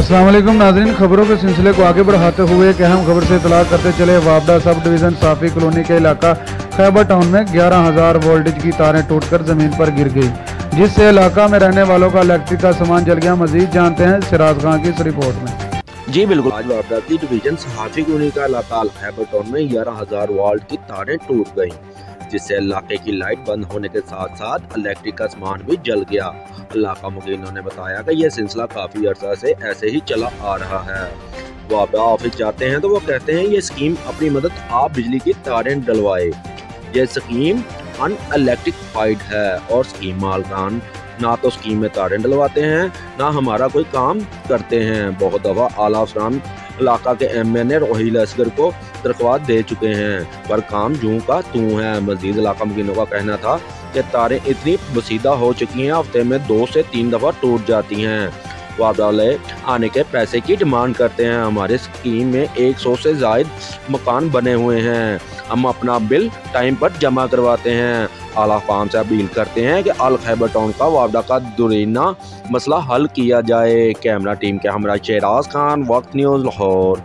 अस्सलाम वालेकुम नाज़रीन, खबरों के सिलसिले को आगे बढ़ाते हुए एक अहम खबर से इतला करते चले। वापडा सब डिवीज़न साफ़ी कॉलोनी के इलाका खैबर टाउन में 11,000 वोल्टेज की तारें टूटकर ज़मीन पर गिर गई, जिससे इलाका में रहने वालों का इलेक्ट्रिक का सामान जल गया। मजीद जानते हैं सिराज खान की इस रिपोर्ट में। जी बिल्कुल, आज वापडा की डिवीजन साफ़ी कॉलोनी का इलाका खैबर टाउन में 11,000 वोल्ट की तारें टूट गईं, जिससे इलाके की लाइट बंद होने के साथ साथ इलेक्ट्रिक का सामान भी जल गया। इलाका मुकीनों ने बताया कि यह सिलसिला काफी अर्सा से ऐसे ही चला आ रहा है। वो आप ऑफिस जाते हैं तो वो कहते हैं ये स्कीम अपनी मदद आप बिजली की तारें डलवाए। ये स्कीम अनइलेक्ट्रिफाइड है और स्कीम मालकान ना तो स्कीम में तारें डलवाते हैं ना हमारा कोई काम करते हैं। बहुत दफा आला अफसरान इलाका के एमएनए रोहिल असगर को दरख्वास्त दे चुके हैं, पर काम जूं का तूं है। मजीद इलाका मुकीनों का कहना था कि तारें इतनी बसीदा हो चुकी हैं, हफ्ते में 2 से 3 दफा टूट जाती हैं। वाले आने के पैसे की डिमांड करते हैं। हमारे स्कीम में 100 से ज़ायद मकान बने हुए हैं, हम अपना बिल टाइम पर जमा करवाते हैं। आला फार्म से अपील करते हैं कि अल खैबर टाउन का वापडा का दुरीना मसला हल किया जाए। कैमरा टीम के हमरा शेराज खान, वक्त न्यूज़, लाहौर।